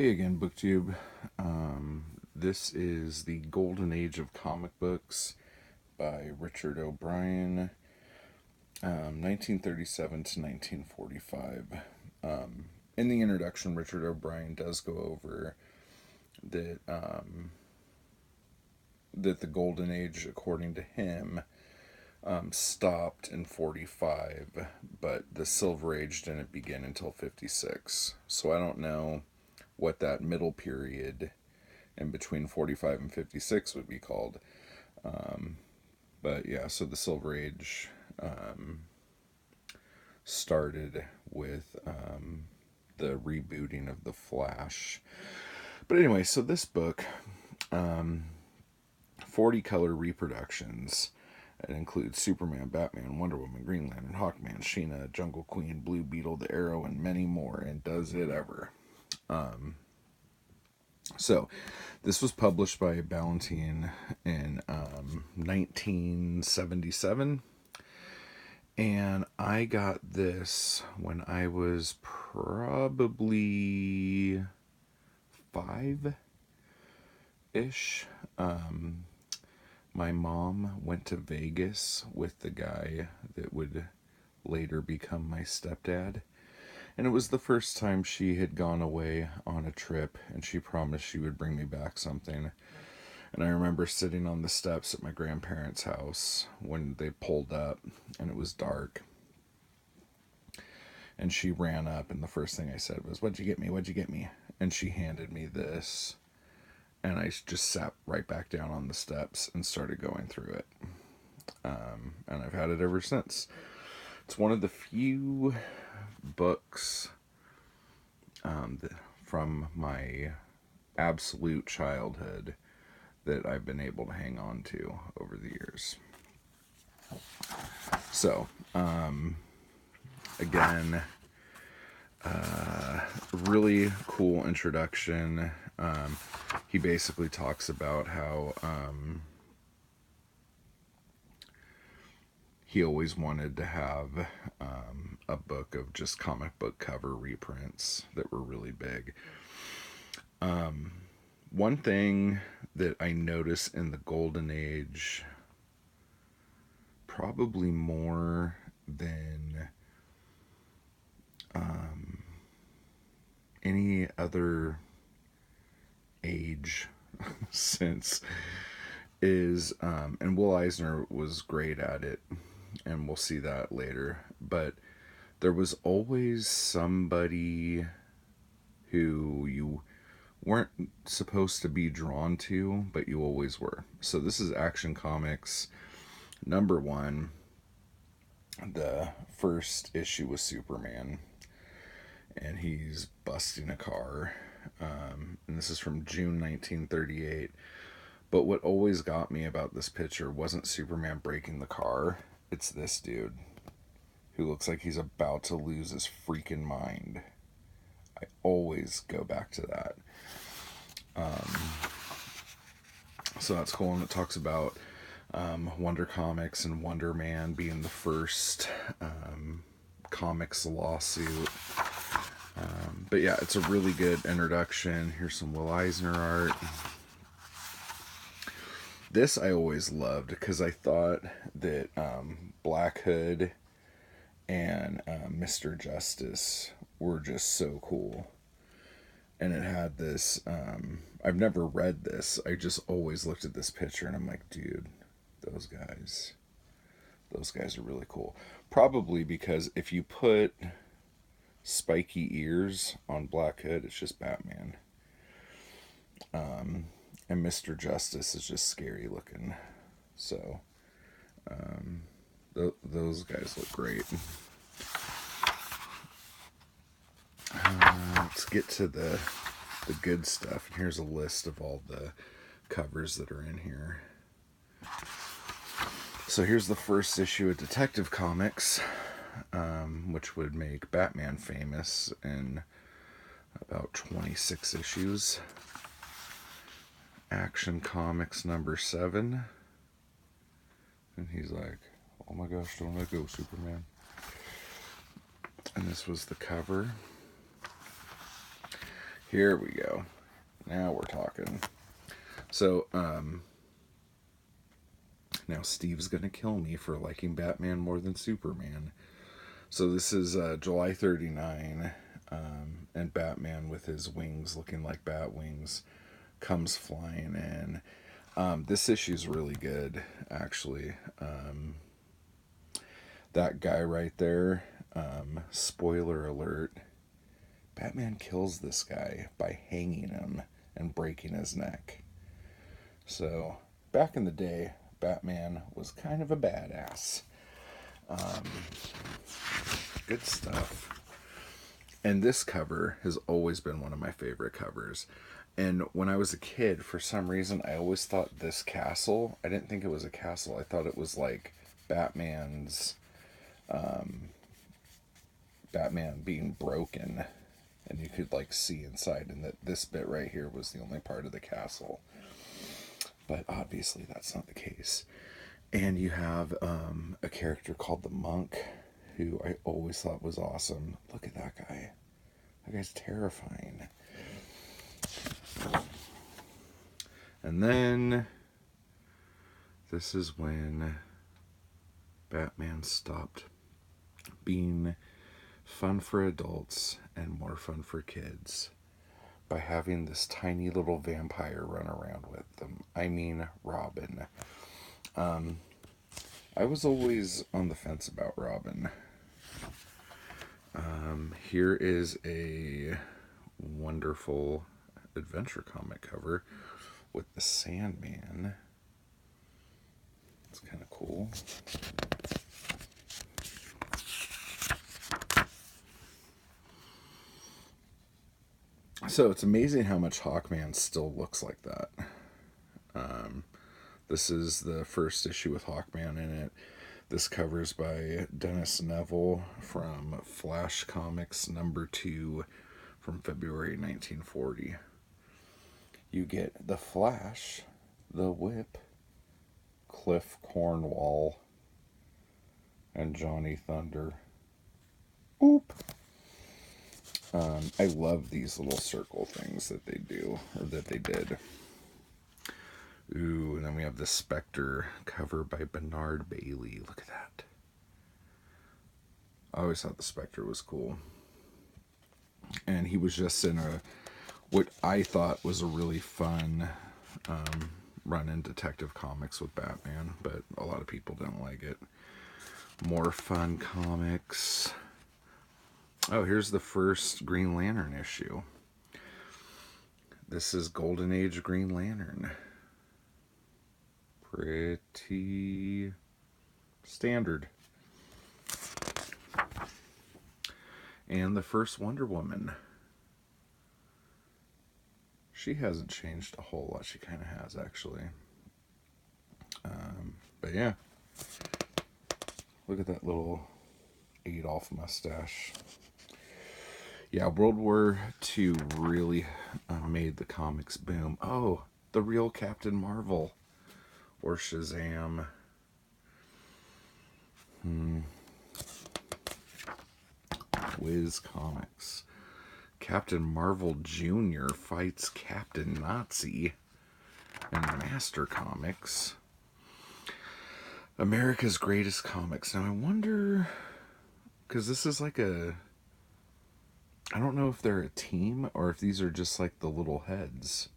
Hey again, BookTube. This is The Golden Age of Comic Books by Richard O'Brien, 1937 to 1945. In the introduction, Richard O'Brien does go over that the Golden Age, according to him, stopped in 45, but the Silver Age didn't begin until 56. So I don't know what that middle period in between 45 and 56 would be called. But yeah, so the Silver Age started with the rebooting of The Flash. But anyway, so this book, 40 color reproductions. It includes Superman, Batman, Wonder Woman, Green Lantern, Hawkman, Sheena, Jungle Queen, Blue Beetle, The Arrow, and many more. And does it ever? So, this was published by Ballantine in 1977. And I got this when I was probably 5-ish. My mom went to Vegas with the guy that would later become my stepdad. And it was the first time she had gone away on a trip, and she promised she would bring me back something. And I remember sitting on the steps at my grandparents' house when they pulled up, and it was dark. And she ran up, and the first thing I said was, "What'd you get me? What'd you get me?" And she handed me this. And I just sat right back down on the steps and started going through it. And I've had it ever since. It's one of the few books from my absolute childhood that I've been able to hang on to over the years. So, again, really cool introduction. He basically talks about how he always wanted to have a book of just comic book cover reprints that were really big. One thing that I notice in the Golden Age, probably more than any other age since, is, and Will Eisner was great at it, and we'll see that later, but there was always somebody who you weren't supposed to be drawn to, but you always were. So this is Action Comics #1. The first issue was Superman, and he's busting a car. And this is from June 1938. But what always got me about this picture wasn't Superman breaking the car. It's this dude who looks like he's about to lose his freaking mind. I always go back to that. So that's cool. And it talks about Wonder Comics and Wonder Man being the first comics lawsuit. But yeah, it's a really good introduction. Here's some Will Eisner art. This I always loved because I thought that Black Hood and Mr. Justice were just so cool. And it had this, I've never read this. I just always looked at this picture and I'm like, dude, those guys are really cool. Probably because if you put spiky ears on Black Hood, it's just Batman. And Mr. Justice is just scary looking. So, those guys look great. Let's get to the good stuff. And here's a list of all the covers that are in here. So here's the first issue of Detective Comics, which would make Batman famous in about 26 issues. Action Comics #7. And he's like, "Oh my gosh, don't let go, Superman." And this was the cover. Here we go. Now we're talking. So, now Steve's gonna kill me for liking Batman more than Superman. So this is July 39, and Batman with his wings looking like bat wings comes flying in. This issue's really good, actually. That guy right there, spoiler alert, Batman kills this guy by hanging him and breaking his neck. So, back in the day, Batman was kind of a badass. Um, Good stuff. And this cover has always been one of my favorite covers. And when I was a kid, for some reason, I always thought this castle, I didn't think it was a castle. I thought it was like Batman's, Batman being broken. And you could like see inside, and that this bit right here was the only part of the castle. But obviously, that's not the case. And you have a character called the Monk, who I always thought was awesome. Look at that guy. That guy's terrifying. And then this is when Batman stopped being fun for adults and more fun for kids by having this tiny little vampire run around with them. I mean, Robin. I was always on the fence about Robin. Here is a wonderful adventure comic cover with the Sandman. It's kind of cool. So it's amazing how much Hawkman still looks like that. This is the first issue with Hawkman in it. This cover's by Dennis Neville from Flash Comics #2 from February 1940. You get the Flash, the Whip, Cliff Cornwall, and Johnny Thunder. Oop! I love these little circle things that they do, or that they did. Ooh, and then we have the Spectre cover by Bernard Bailey. Look at that. I always thought the Spectre was cool. And he was just in what I thought was a really fun run in Detective Comics with Batman, but a lot of people didn't like it. More fun comics. Oh, here's the first Green Lantern issue. This is Golden Age Green Lantern. Pretty standard. And the first Wonder Woman. She hasn't changed a whole lot. She kind of has, actually. But yeah. Look at that little Adolf mustache. Yeah, World War II really made the comics boom. Oh, the real Captain Marvel. Or Shazam. Wiz Comics. Captain Marvel Jr. fights Captain Nazi in Master Comics. America's Greatest Comics. Now I wonder, because this is like I don't know if they're a team or if these are just like the little heads.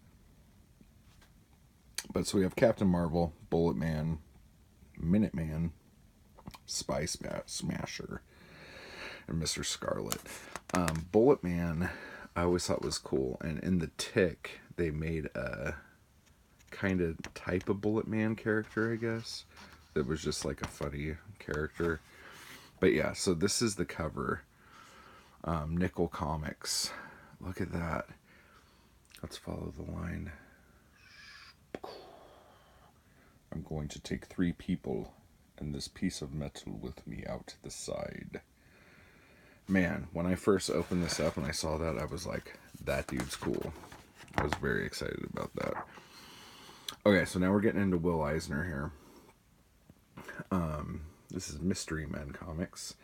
But so we have Captain Marvel, Bullet Man, Minuteman, Spy Smasher, and Mr. Scarlet. Bullet Man, I always thought was cool. And in the Tick, they made a kind of type of Bullet Man character, I guess. That was just like a funny character. But yeah, so this is the cover. Nickel Comics. Look at that. Let's follow the line. I'm going to take 3 people and this piece of metal with me out to the side. Man, when I first opened this up and I saw that, I was like, that dude's cool. I was very excited about that. Okay, so now we're getting into Will Eisner here. This is Mystery Men Comics.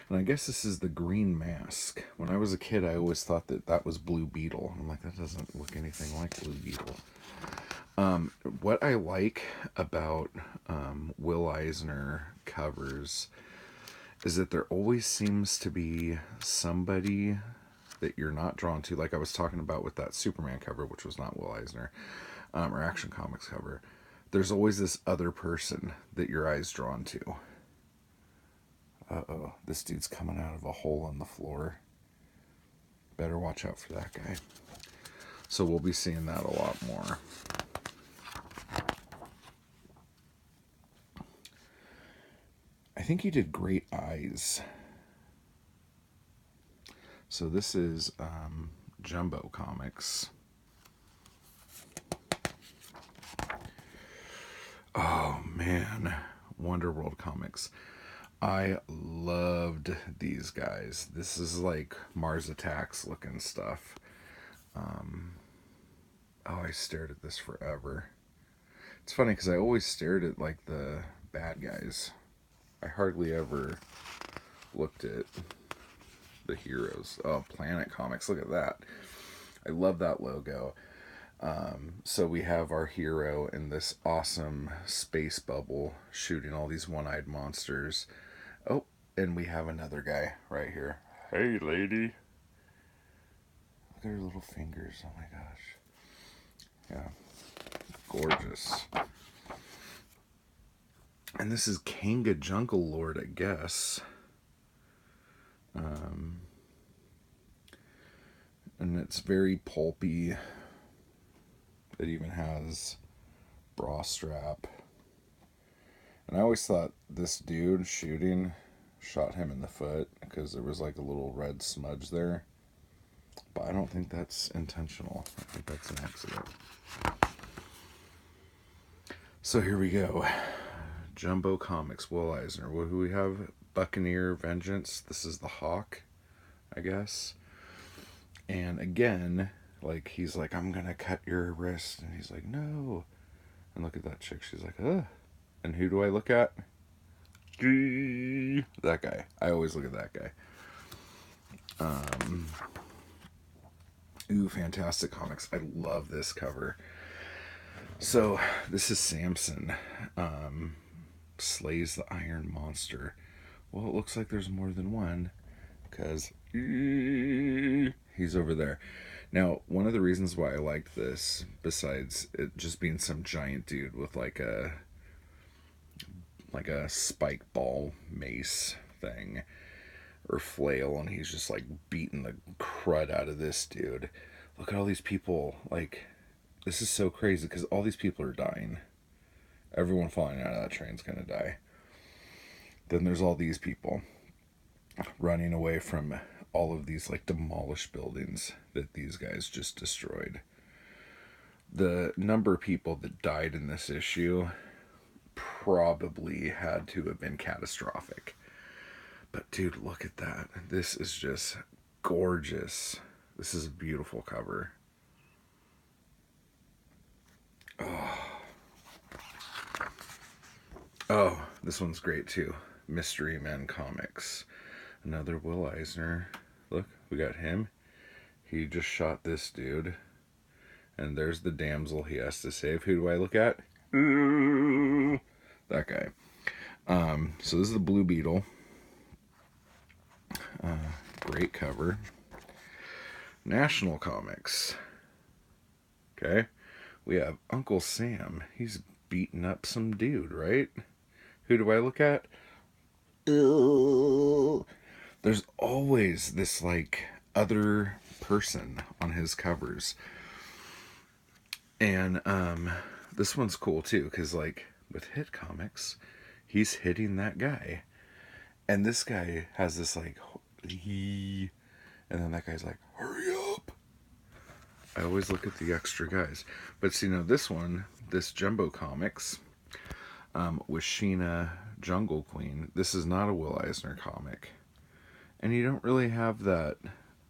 And I guess this is the Green Mask. When I was a kid, I always thought that that was Blue Beetle. I'm like, that doesn't look anything like Blue Beetle. What I like about Will Eisner covers is that there always seems to be somebody that you're not drawn to. Like I was talking about with that Superman cover, which was not Will Eisner, or Action Comics cover. There's always this other person that your eye's drawn to. Uh-oh, this dude's coming out of a hole in the floor. Better watch out for that guy. So we'll be seeing that a lot more. I think he did Great Eyes. So this is Jumbo Comics. Oh man, Wonderworld Comics. I loved these guys. This is like Mars Attacks looking stuff. Oh, I stared at this forever. It's funny because I always stared at like the bad guys. I hardly ever looked at the heroes. Oh, Planet Comics, look at that. I love that logo. So we have our hero in this awesome space bubble shooting all these one-eyed monsters. Oh, and we have another guy right here. Hey, lady. Look at her little fingers. Oh my gosh. Yeah. Gorgeous. And this is Kanga Jungle Lord, I guess. And it's very pulpy. It even has bra strap. And I always thought this dude shooting shot him in the foot because there was like a little red smudge there. But I don't think that's intentional. I think that's an accident. So here we go. Jumbo Comics, Will Eisner. What do we have? Buccaneer Vengeance. This is the Hawk, I guess. And again, like he's like, I'm gonna cut your wrist, and he's like, no. And look at that chick. She's like, ugh. And who do I look at? That guy. I always look at that guy. Ooh, Fantastic Comics. I love this cover. So this is Samson. Slays the Iron Monster. Well, it looks like there's more than one because he's over there. Now, one of the reasons why I liked this, besides it just being some giant dude with like a spike ball mace thing or flail, and he's just like beating the crud out of this dude. Look at all these people. Like, this is so crazy because all these people are dying. Everyone falling out of that train's gonna die. Then there's all these people running away from all of these like demolished buildings that these guys just destroyed. The number of people that died in this issue probably had to have been catastrophic. But dude, look at that. This is just gorgeous. This is a beautiful cover. Oh, this one's great too. Mystery Men Comics. Another Will Eisner. Look, we got him. He just shot this dude. And there's the damsel he has to save. Who do I look at? That guy. So this is the Blue Beetle. Great cover. National Comics. Okay. We have Uncle Sam. He's beating up some dude, right? Who do I look at? There's always this like other person on his covers. And this one's cool too, because like with Hit Comics, he's hitting that guy. And this guy has this like and then that guy's like, hurry up. I always look at the extra guys. But see, now this one, this Jumbo Comics, with Sheena Jungle Queen, this is not a Will Eisner comic. And you don't really have that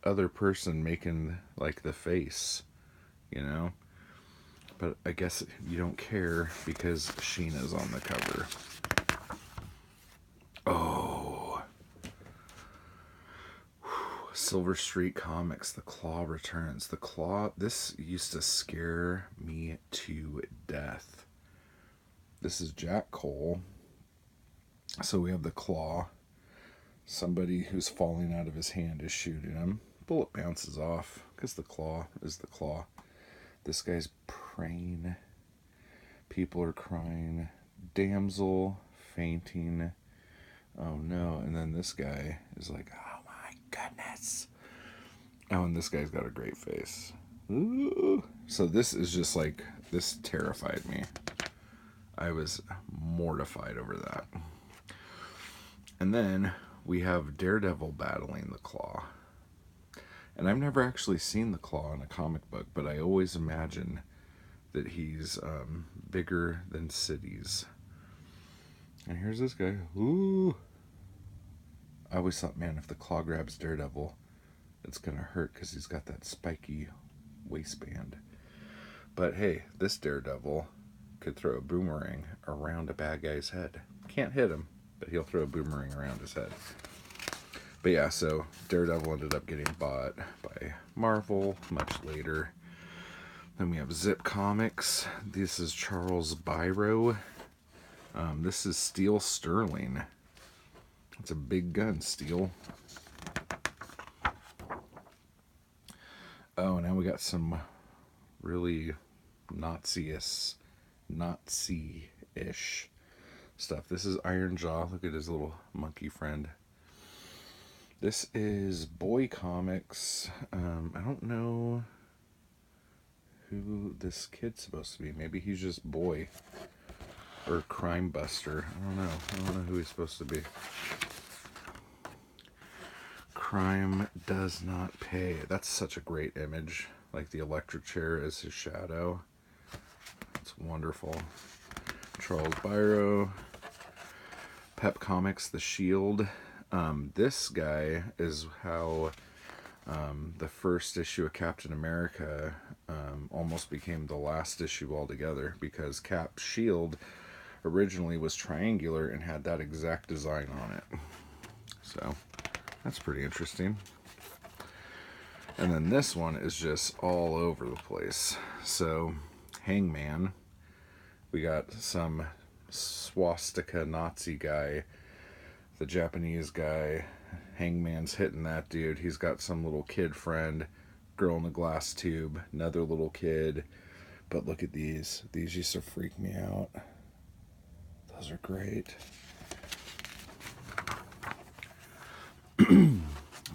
other person making like the face, you know? But I guess you don't care because Sheena's on the cover. Oh. Silver Street Comics, The Claw Returns. The Claw, this used to scare me to death. This is Jack Cole. So we have the Claw. Somebody who's falling out of his hand is shooting him. Bullet bounces off because the Claw is the Claw. This guy's praying. People are crying. Damsel fainting. Oh no. And then this guy is like, oh my goodness. Oh, and this guy's got a great face. Ooh. So this is just like, this terrified me. I was mortified over that. And then we have Daredevil battling the Claw. And I've never actually seen the Claw in a comic book, but I always imagine that he's bigger than cities. And here's this guy. Ooh. I always thought, man, if the Claw grabs Daredevil, it's going to hurt because he's got that spiky waistband. But hey, this Daredevil could throw a boomerang around a bad guy's head. Can't hit him, but he'll throw a boomerang around his head. But yeah, so Daredevil ended up getting bought by Marvel much later. Then we have Zip Comics. This is Charles Biro. This is Steel Sterling. It's a big gun, Steel. Oh, now we got some really Nazi-ish stuff. This is Iron Jaw. Look at his little monkey friend. This is Boy Comics. I don't know who this kid's supposed to be. Maybe he's just Boy. Or Crime Buster. I don't know who he's supposed to be. Crime does not pay. That's such a great image. Like the electric chair as his shadow. It's wonderful. Charles Biro. Pep Comics, The Shield. This guy is how the first issue of Captain America almost became the last issue altogether, because Cap's shield originally was triangular and had that exact design on it. So that's pretty interesting. And then this one is just all over the place. So Hangman, we got some swastika Nazi guy, the Japanese guy. Hangman's hitting that dude. He's got some little kid friend, girl in a glass tube, another little kid. But look at these. These used to freak me out. Those are great.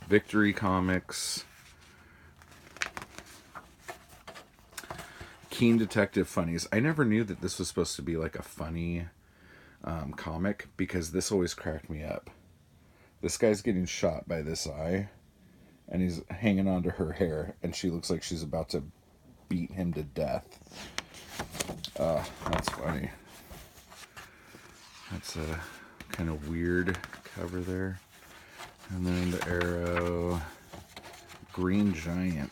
Victory Comics. Keen Detective Funnies. I never knew that this was supposed to be like a funny comic, because this always cracked me up. This guy's getting shot by this eye, and he's hanging onto her hair, and she looks like she's about to beat him to death. That's funny. That's a kind of weird cover there. And then the Arrow. Green Giant.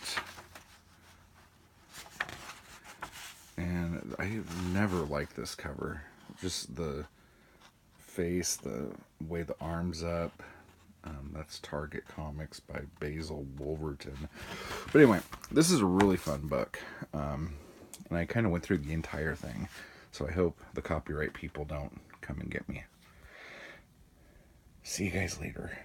And I never liked this cover. Just the face, the way the arm's up. That's Target Comics by Basil Wolverton. But anyway, this is a really fun book. And I kind of went through the entire thing. So I hope the copyright people don't come and get me. See you guys later.